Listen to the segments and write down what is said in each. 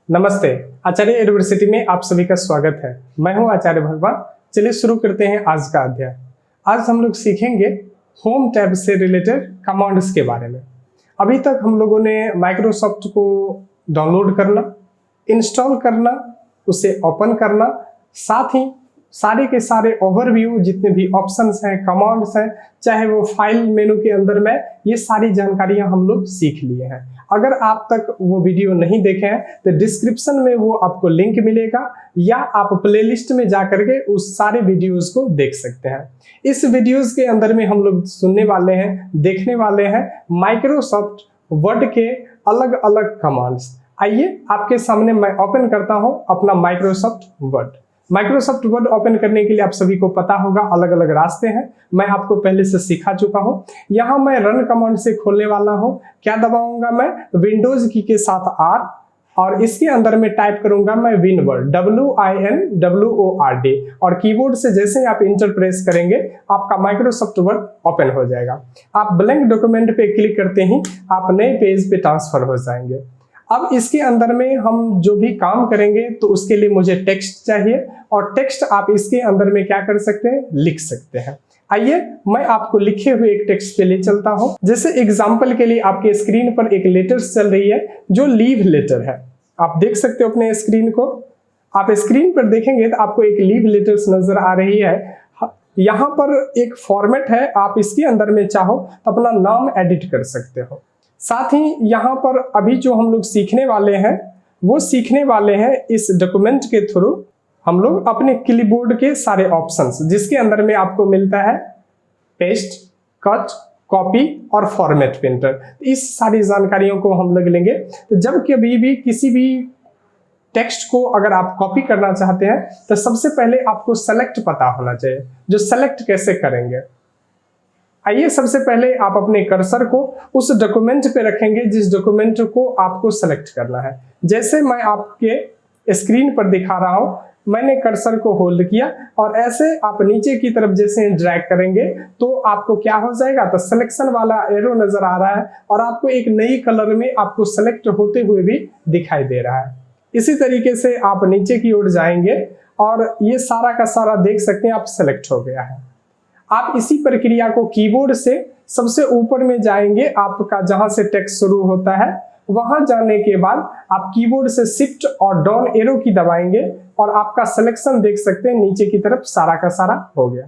नमस्ते। आचार्य यूनिवर्सिटी में आप सभी का स्वागत है। मैं हूं आचार्य भगवान। चलिए शुरू करते हैं आज का अध्याय। आज हम लोग सीखेंगे होम टैब से रिलेटेड कमांड्स के बारे में। अभी तक हम लोगों ने माइक्रोसॉफ्ट को डाउनलोड करना, इंस्टॉल करना, उसे ओपन करना, साथ ही सारे के सारे ओवरव्यू जितने भी ऑप्शंस हैं, कमांड्स हैं, चाहे वो फाइल मेनू के अंदर में, ये सारी जानकारियां हम लोग सीख लिए हैं। अगर आप तक वो वीडियो नहीं देखे हैं तो डिस्क्रिप्शन में वो आपको लिंक मिलेगा या आप प्लेलिस्ट में जा करके उस सारे वीडियोस को देख सकते हैं। इस वीडियोस के अंदर में हम लोग सुनने वाले हैं, देखने वाले हैं माइक्रोसॉफ्ट वर्ड के अलग अलग कमांड्स। आइए आपके सामने मैं ओपन करता हूं अपना Microsoft word. Microsoft word open करने के लिए आप सभी को पता होगा अलग अलग रास्ते हैं, मैं आपको पहले से सिखा चुका हूं। यहां मैं रन कमांड से खोलने वाला हूं। क्या दबाऊंगा मैं? विंडोज की के साथ R, और इसके अंदर में टाइप करूंगा मैं विनवर्ड, WINWORD, और कीबोर्ड से जैसे ही आप इंटर प्रेस करेंगे आपका माइक्रोसॉफ्ट वर्ड ओपन हो जाएगा। आप ब्लैंक डॉक्यूमेंट पे क्लिक करते ही आप नए पेज पे ट्रांसफर हो जाएंगे। अब इसके अंदर में हम जो भी काम करेंगे तो उसके लिए मुझे टेक्स्ट चाहिए, और टेक्स्ट आप इसके अंदर में क्या कर सकते हैं? लिख सकते हैं। आइए मैं आपको लिखे हुए एक टेक्स्ट पे ले चलता हूं। जैसे एग्जांपल के लिए आपके स्क्रीन पर एक लेटर्स चल रही है जो लीव लेटर है। आप देख सकते हो अपने स्क्रीन को। आप स्क्रीन पर देखेंगे तो आपको एक लीव लेटर्स नजर आ रही है। यहाँ पर एक फॉर्मेट है, आप इसके अंदर में चाहो तो अपना नाम एडिट कर सकते हो। साथ ही यहाँ पर अभी जो हम लोग सीखने वाले हैं वो सीखने वाले हैं इस डॉक्यूमेंट के थ्रू हम लोग अपने क्लिपबोर्ड के सारे ऑप्शंस, जिसके अंदर में आपको मिलता है पेस्ट, कट, कॉपी और फॉर्मेट प्रिंटर। इस सारी जानकारियों को हम लोग लेंगे। तो जब कभी भी किसी भी टेक्स्ट को अगर आप कॉपी करना चाहते हैं तो सबसे पहले आपको सेलेक्ट पता होना चाहिए। जो सेलेक्ट कैसे करेंगे, आइए सबसे पहले आप अपने कर्सर को उस डॉक्यूमेंट पे रखेंगे जिस डॉक्यूमेंट को आपको सेलेक्ट करना है। जैसे मैं आपके स्क्रीन पर दिखा रहा हूं, मैंने कर्सर को होल्ड किया और ऐसे आप नीचे की तरफ जैसे ड्रैग करेंगे तो आपको क्या हो जाएगा? तो सिलेक्शन वाला एरो नजर आ रहा है और आपको एक नई कलर में आपको सेलेक्ट होते हुए भी दिखाई दे रहा है। इसी तरीके से आप नीचे की ओर जाएंगे और ये सारा का सारा देख सकते हैं आप सेलेक्ट हो गया है। आप इसी प्रक्रिया को कीबोर्ड से सबसे ऊपर में जाएंगे, आपका जहां से टेक्स्ट शुरू होता है वहां जाने के बाद आप कीबोर्ड से शिफ्ट और डाउन एरो की दबाएंगे और आपका सिलेक्शन देख सकते हैं नीचे की तरफ सारा का सारा हो गया।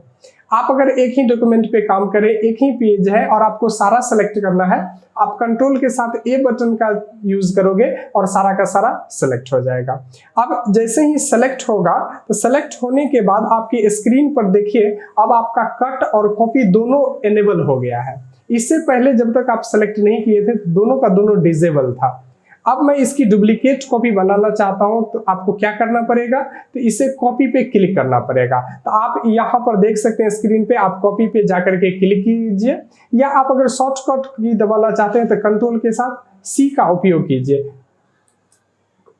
आप अगर एक ही डॉक्यूमेंट पे काम करें, एक ही पेज है और आपको सारा सेलेक्ट करना है, आप कंट्रोल के साथ ए बटन का यूज करोगे और सारा का सारा सेलेक्ट हो जाएगा। अब जैसे ही सेलेक्ट होगा तो सेलेक्ट होने के बाद आपकी स्क्रीन पर देखिए अब आपका कट और कॉपी दोनों एनेबल हो गया है। इससे पहले जब तक आप सेलेक्ट नहीं किए थे दोनों का दोनों डिसेबल था। अब मैं इसकी डुप्लीकेट कॉपी बनाना चाहता हूं तो आपको क्या करना पड़ेगा? तो इसे कॉपी पे क्लिक करना पड़ेगा। तो आप यहां पर देख सकते हैं स्क्रीन पे, आप कॉपी पे जाकर के क्लिक कीजिए, या आप अगर शॉर्टकट की दबाना चाहते हैं तो कंट्रोल के साथ सी का उपयोग कीजिए।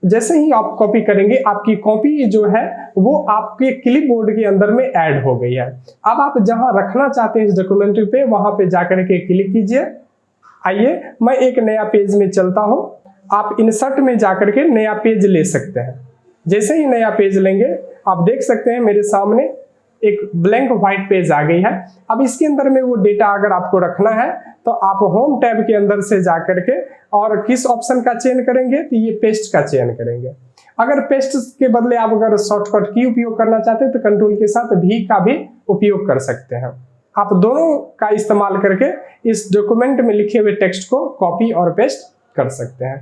जैसे ही आप कॉपी करेंगे आपकी कॉपी जो है वो आपके क्लिपबोर्ड के अंदर में ऐड हो गई है। अब आप जहां रखना चाहते हैं इस डॉक्यूमेंट पे वहां पे जाकर के क्लिक कीजिए। आइए मैं एक नया पेज में चलता हूं। आप इंसर्ट में जाकर के नया पेज ले सकते हैं। जैसे ही नया पेज लेंगे आप देख सकते हैं मेरे सामने एक ब्लैंक व्हाइट पेज आ गई है। अब इसके अंदर में वो डेटा अगर आपको रखना है तो आप होम टैब के अंदर से जाकर के और किस ऑप्शन का चयन करेंगे? तो ये पेस्ट का चयन करेंगे। अगर पेस्ट के बदले आप अगर शॉर्टकट की उपयोग करना चाहते हैं तो कंट्रोल के साथ भी का भी उपयोग कर सकते हैं। आप दोनों का इस्तेमाल करके इस डॉक्यूमेंट में लिखे हुए टेक्स्ट को कॉपी और पेस्ट कर सकते हैं।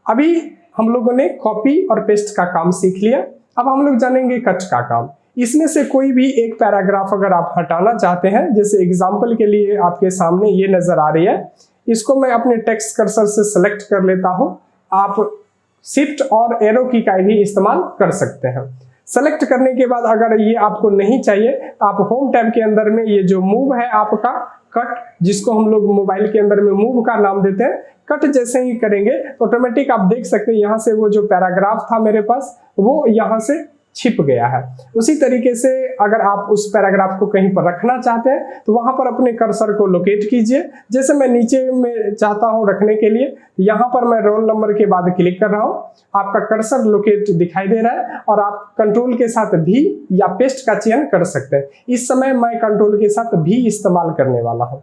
अभी हम लोगों ने कॉपी और पेस्ट का काम सीख लिया। अब हम लोग जानेंगे कट का काम। इसमें से कोई भी एक पैराग्राफ अगर आप हटाना चाहते हैं, जैसे एग्जांपल के लिए आपके सामने ये नजर आ रही है, इसको मैं अपने टेक्स्ट कर्सर से सेलेक्ट कर लेता हूं। आप शिफ्ट और एरो की का भी इस्तेमाल कर सकते हैं। सेलेक्ट करने के बाद अगर ये आपको नहीं चाहिए तो आप होम टैब के अंदर में ये जो मूव है आपका कट, जिसको हम लोग मोबाइल के अंदर में मूव का नाम देते हैं, कट जैसे ही करेंगे तो ऑटोमेटिक आप देख सकते हैं यहाँ से वो जो पैराग्राफ था मेरे पास वो यहाँ से छिप गया है। उसी तरीके से अगर आप उस पैराग्राफ को कहीं पर रखना चाहते हैं तो वहां पर अपने कर्सर को लोकेट कीजिए। जैसे मैं नीचे में चाहता हूं रखने के लिए, यहाँ पर मैं रोल नंबर के बाद क्लिक कर रहा हूं, आपका कर्सर लोकेट दिखाई दे रहा है और आप कंट्रोल के साथ भी या पेस्ट का चयन कर सकते हैं। इस समय मैं कंट्रोल के साथ भी इस्तेमाल करने वाला हूं।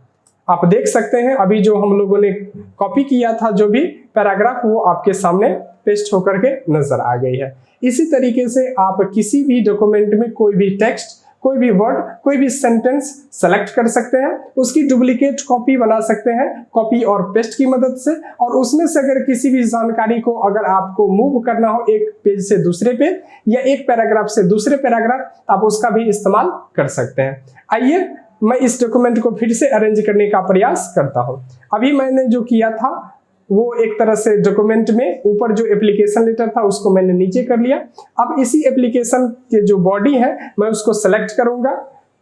आप देख सकते हैं अभी जो हम लोगों ने कॉपी किया था जो भी पैराग्राफ, वो आपके सामने पेस्ट होकर के नजर आ गई है। इसी तरीके से आप किसी भी डॉक्यूमेंट में कोई भी टेक्स्ट, कोई भी वर्ड, कोई भी सेंटेंस सेलेक्ट कर सकते हैं, उसकी डुप्लीकेट कॉपी बना सकते हैं कॉपी और पेस्ट की मदद से। और उसमें से अगर किसी भी जानकारी को अगर आपको मूव करना हो एक पेज से दूसरे पेज या एक पैराग्राफ से दूसरे पैराग्राफ, आप उसका भी इस्तेमाल कर सकते हैं। आइए मैं इस डॉक्यूमेंट को फिर से अरेंज करने का प्रयास करता हूं। अभी मैंने जो किया था वो एक तरह से डॉक्यूमेंट में ऊपर जो एप्लीकेशन लेटर था उसको मैंने नीचे कर लिया। अब इसी एप्लीकेशन के जो बॉडी है मैं उसको सेलेक्ट करूंगा।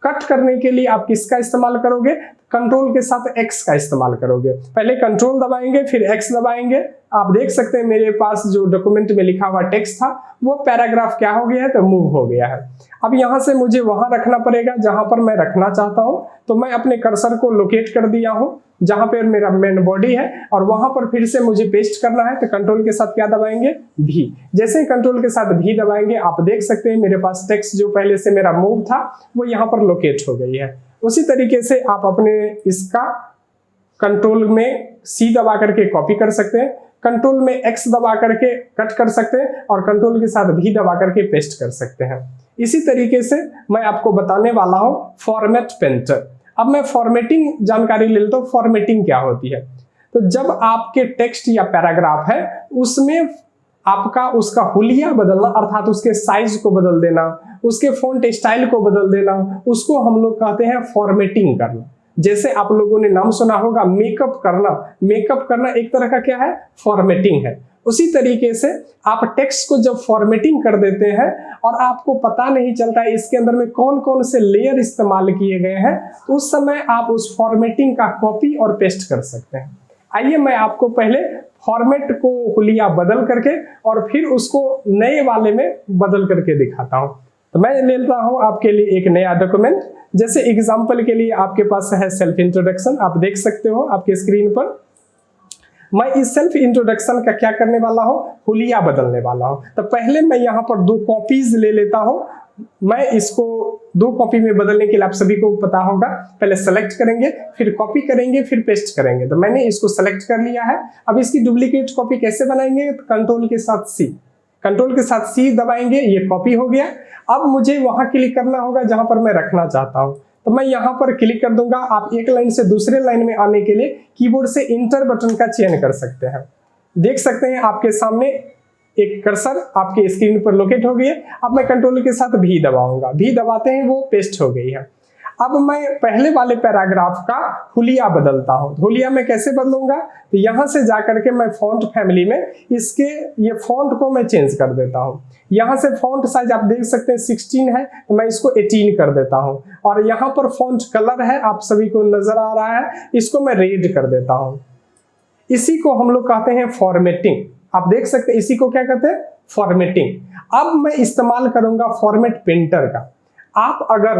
कट करने के लिए आप किसका इस्तेमाल करोगे? कंट्रोल के साथ एक्स का इस्तेमाल करोगे। पहले कंट्रोल दबाएंगे फिर एक्स दबाएंगे। आप देख सकते हैं मेरे पास जो डॉक्यूमेंट में लिखा हुआ टेक्स्ट था वो पैराग्राफ क्या हो गया है, तो मूव हो गया है। अब यहां से मुझे वहां रखना पड़ेगा जहां पर मैं रखना चाहता हूं। तो मैं अपने कर्सर को लोकेट कर दिया हूं जहां पर मेरा मेन बॉडी है और वहां पर फिर से मुझे पेस्ट करना है। तो कंट्रोल के साथ क्या दबाएंगे? भी। जैसे ही कंट्रोल के साथ भी दबाएंगे आप देख सकते हैं मेरे पास टेक्स्ट जो पहले से मेरा मूव था वो यहाँ पर लोकेट हो गई है। उसी तरीके से आप अपने इसका कंट्रोल में सी दबा करके कॉपी कर सकते हैं, कंट्रोल में एक्स दबा करके कट कर सकते हैं और कंट्रोल के साथ भी दबा करके पेस्ट कर सकते हैं। इसी तरीके से मैं आपको बताने वाला हूं फॉर्मेट पेंटर। अब मैं फॉर्मेटिंग जानकारी ले लेता हूं। फॉर्मेटिंग क्या होती है? तो जब आपके टेक्स्ट या पैराग्राफ है उसमें आपका उसका हुलिया बदलना, अर्थात उसके साइज को बदल देना, उसके फॉन्ट स्टाइल को बदल देना, उसको हम लोग कहते हैं फॉर्मेटिंग करना। जैसे आप लोगों ने नाम सुना होगा मेकअप करना। मेकअप करना एक तरह का क्या है? फॉर्मेटिंग है। उसी तरीके से आप टेक्स्ट को जब फॉर्मेटिंग कर देते हैं और आपको पता नहीं चलता है इसके अंदर में कौन कौन से लेयर इस्तेमाल किए गए हैं, तो उस समय आप उस फॉर्मेटिंग का कॉपी और पेस्ट कर सकते हैं। आइए मैं आपको पहले फॉर्मेट को हुलिया बदल करके और फिर उसको नए वाले में बदल करके दिखाता हूं। तो मैं ले लेता हूं आपके लिए एक नया डॉक्यूमेंट। जैसे एग्जांपल के लिए आपके पास है सेल्फ इंट्रोडक्शन। आप देख सकते हो आपके स्क्रीन पर। मैं इस सेल्फ इंट्रोडक्शन का क्या करने वाला हूं? हुलिया बदलने वाला हूं। तो पहले मैं यहाँ पर 2 कॉपीज ले लेता हूं। मैं इसको 2 कॉपी में बदलने के लिए आप सभी को पता होगा, पहले सेलेक्ट करेंगे फिर कॉपी करेंगे फिर पेस्ट करेंगे। तो मैंने इसको सेलेक्ट कर लिया है। अब इसकी डुप्लीकेट कॉपी कैसे बनाएंगे? कंट्रोल के साथ सी, कंट्रोल के साथ सी दबाएंगे, ये कॉपी हो गया। अब मुझे वहां क्लिक करना होगा जहां पर मैं रखना चाहता हूं। तो मैं यहां पर क्लिक कर दूंगा। आप एक लाइन से दूसरे लाइन में आने के लिए कीबोर्ड से इंटर बटन का चयन कर सकते हैं। देख सकते हैं आपके सामने एक कर्सर आपके स्क्रीन पर लोकेट हो गई है। अब मैं कंट्रोल के साथ भी दबाऊंगा, भी दबाते हैं वो पेस्ट हो गई है। अब मैं पहले वाले पैराग्राफ का हुलिया बदलता हूं। हुलिया मैं कैसे बदलूंगा? तो यहां से जाकर के मैं फॉन्ट फैमिली में इसके ये फॉन्ट को मैं चेंज कर देता हूं। यहां से फॉन्ट साइज आप देख सकते हैं 16 है, तो मैं इसको 18 कर देता हूं। और यहाँ पर फॉन्ट कलर है, आप सभी को नजर आ रहा है, इसको मैं रेड कर देता हूं। इसी को हम लोग कहते हैं फॉर्मेटिंग। आप देख सकते हैं इसी को क्या कहते हैं? फॉर्मेटिंग। अब मैं इस्तेमाल करूंगा फॉर्मेट पेंटर का। आप अगर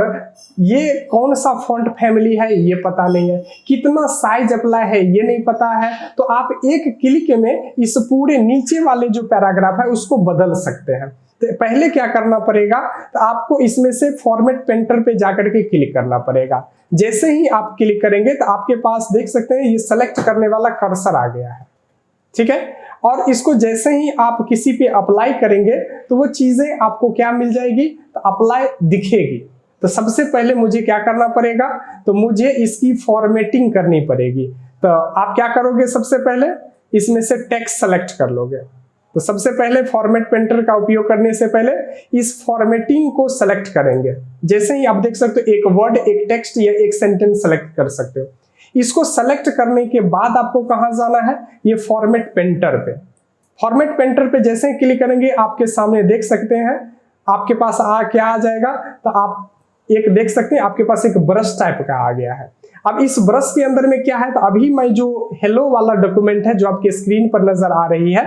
ये कौन सा फॉन्ट फैमिली है ये पता नहीं है, कितना साइज अप्लाई है ये नहीं पता है, तो आप एक क्लिक में इस पूरे नीचे वाले जो पैराग्राफ है उसको बदल सकते हैं। तो पहले क्या करना पड़ेगा? तो आपको इसमें से फॉर्मेट पेंटर पे जाकर के क्लिक करना पड़ेगा। जैसे ही आप क्लिक करेंगे तो आपके पास देख सकते हैं ये सेलेक्ट करने वाला कर्सर आ गया है, ठीक है। और इसको जैसे ही आप किसी पे अप्लाई करेंगे तो वो चीजें आपको क्या मिल जाएगी? तो अप्लाई दिखेगी। तो सबसे पहले मुझे क्या करना पड़ेगा? तो मुझे इसकी फॉर्मेटिंग करनी पड़ेगी। तो आप क्या करोगे? सबसे पहले इसमें से टेक्स्ट सेलेक्ट कर लोगे। तो सबसे पहले फॉर्मेट पेंटर का उपयोग करने से पहले इस फॉर्मेटिंग को सेलेक्ट करेंगे। जैसे ही आप देख सकते हो एक वर्ड, एक टेक्स्ट या एक सेंटेंस सेलेक्ट कर सकते हो। इसको सेलेक्ट करने के बाद आपको कहां जाना है? ये फॉर्मेट पेंटर पे। फॉर्मेट पेंटर पे जैसे ही क्लिक करेंगे आपके सामने देख सकते हैं आपके पास क्या आ जाएगा? तो आप एक देख सकते हैं आपके पास एक ब्रश टाइप का आ गया है। अब इस ब्रश के अंदर में क्या है? तो अभी मैं जो हेलो वाला डॉक्यूमेंट है जो आपके स्क्रीन पर नजर आ रही है,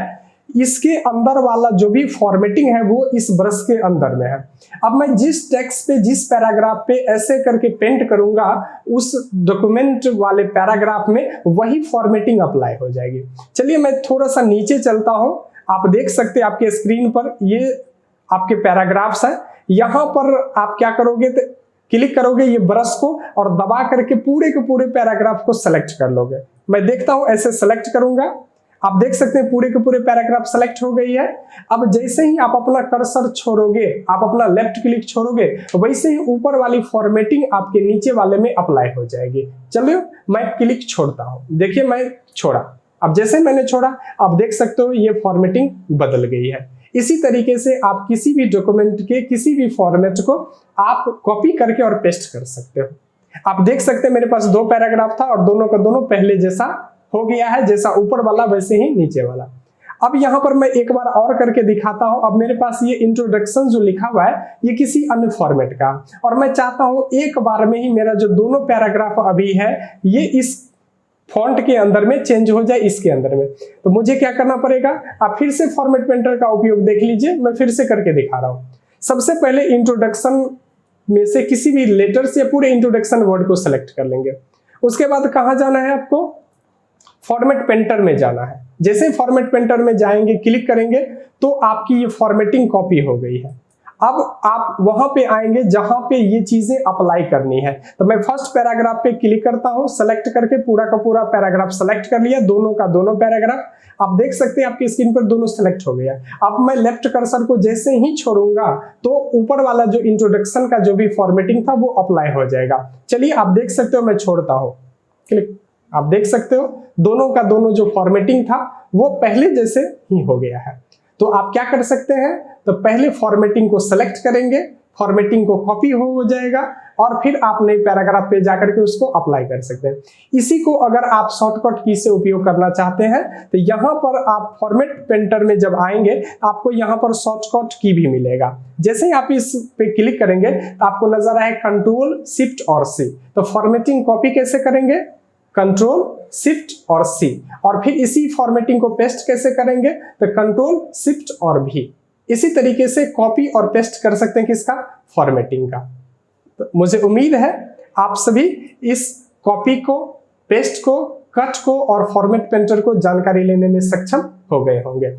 इसके अंदर वाला जो भी फॉर्मेटिंग है वो इस ब्रश के अंदर में है। अब मैं जिस टेक्स्ट पे, जिस पैराग्राफ पे ऐसे करके पेंट करूंगा, उस डॉक्यूमेंट वाले पैराग्राफ में वही फॉर्मेटिंग अप्लाई हो जाएगी। चलिए मैं थोड़ा सा नीचे चलता हूं। आप देख सकते हैं आपके स्क्रीन पर ये आपके पैराग्राफ्स है। यहां पर आप क्या करोगे तो क्लिक करोगे ये ब्रश को और दबा करके पूरे के पूरे पैराग्राफ को सेलेक्ट कर लोगे। मैं देखता हूं, ऐसे सेलेक्ट करूंगा। आप देख सकते हैं पूरे के पूरे पैराग्राफ सेलेक्ट हो गई है। अब जैसे ही आप अपना कर्सर छोड़ोगे, आप अपना लेफ्ट क्लिक छोड़ोगे, वैसे ही ऊपर वाली फॉर्मेटिंग आपके नीचे वाले में अप्लाई हो जाएगी। चलिए मैं क्लिक छोड़ता हूं। देखिए मैं छोड़ा, अब जैसे मैंने छोड़ा आप देख सकते हो ये फॉर्मेटिंग बदल गई है। इसी तरीके से आप किसी भी डॉक्यूमेंट के किसी भी फॉर्मेट को आप कॉपी करके और पेस्ट कर सकते हो। आप देख सकते हैं मेरे पास 2 पैराग्राफ था और दोनों का दोनों पहले जैसा हो गया है, जैसा ऊपर वाला वैसे ही नीचे वाला। अब यहां पर मैं एक बार और करके दिखाता हूं। अब मेरे पास ये इंट्रोडक्शन जो लिखा हुआ है ये किसी अन्य फॉर्मेट का, और मैं चाहता हूं एक बार में ही मेरा जो दोनों पैराग्राफ अभी है ये इस फॉन्ट के अंदर में चेंज हो जाए, इसके अंदर में। तो मुझे क्या करना पड़ेगा, आप फिर से फॉर्मेट पेंटर का उपयोग देख लीजिए। मैं फिर से करके दिखा रहा हूं। सबसे पहले इंट्रोडक्शन में से किसी भी लेटर्स या पूरे इंट्रोडक्शन वर्ड को सिलेक्ट कर लेंगे। उसके बाद कहां जाना है आपको, फॉर्मेट पेंटर में जाना है। जैसे ही फॉर्मेट पेंटर में जाएंगे, क्लिक करेंगे तो आपकी ये फॉर्मेटिंग कॉपी हो गई है। अब आप वहां पे आएंगे जहां पे ये चीजें अप्लाई करनी है। तो मैं फर्स्ट पैराग्राफ पे क्लिक करता हूं, सेलेक्ट करके पूरा का पूरा पैराग्राफ सेलेक्ट कर लिया, दोनों का दोनों पैराग्राफ। आप देख सकते हैं आपकी स्क्रीन पर दोनों सेलेक्ट हो गया। अब मैं लेफ्ट कर्सर को जैसे ही छोड़ूंगा तो ऊपर वाला जो इंट्रोडक्शन का जो भी फॉर्मेटिंग था वो अप्लाई हो जाएगा। चलिए आप देख सकते हो मैं छोड़ता हूं, क्लिक। आप देख सकते हो दोनों का दोनों जो फॉर्मेटिंग था वो पहले जैसे ही हो गया है। तो आप क्या कर सकते हैं, तो पहले फॉर्मेटिंग को सेलेक्ट करेंगे, फॉर्मेटिंग को कॉपी हो जाएगा और फिर आप नए पैराग्राफ पे जाकर के उसको अप्लाई कर सकते हैं। इसी को अगर आप शॉर्टकट की से उपयोग करना चाहते हैं तो यहाँ पर आप फॉर्मेट पेंटर में जब आएंगे आपको यहाँ पर शॉर्टकट की भी मिलेगा। जैसे ही आप इस पे क्लिक करेंगे तो आपको नजर आए कंट्रोल शिफ्ट और सी। तो फॉर्मेटिंग कॉपी कैसे करेंगे, कंट्रोल शिफ्ट और सी, और फिर इसी फॉर्मेटिंग को पेस्ट कैसे करेंगे, तो कंट्रोल शिफ्ट और भी। इसी तरीके से कॉपी और पेस्ट कर सकते हैं किसका, फॉर्मेटिंग का। तो मुझे उम्मीद है आप सभी इस कॉपी को, पेस्ट को, कट को और फॉर्मेट पेंटर को जानकारी लेने में सक्षम हो गए होंगे।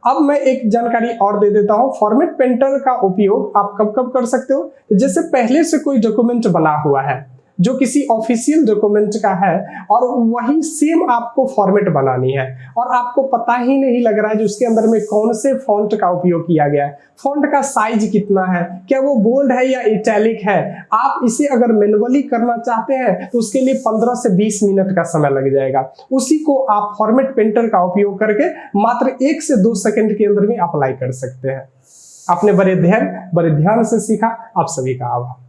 अब मैं एक जानकारी और दे देता हूं। फॉर्मेट पेंटर का उपयोग आप कब कब कर सकते हो, जैसे पहले से कोई डॉक्यूमेंट बना हुआ है जो किसी ऑफिशियल डॉक्यूमेंट का है और वही सेम आपको फॉर्मेट बनानी है और आपको पता ही नहीं लग रहा है जो उसके अंदर में कौन से फॉन्ट का उपयोग किया गया है, फॉन्ट का साइज कितना है, क्या वो बोल्ड है या इटैलिक है। आप इसे अगर मैन्युअली करना चाहते हैं तो उसके लिए 15 से 20 मिनट का समय लग जाएगा। उसी को आप फॉर्मेट पेंटर का उपयोग करके मात्र 1 से 2 सेकंड के अंदर में अप्लाई कर सकते हैं। आपने बड़े ध्यान से सीखा, आप सभी का आभार।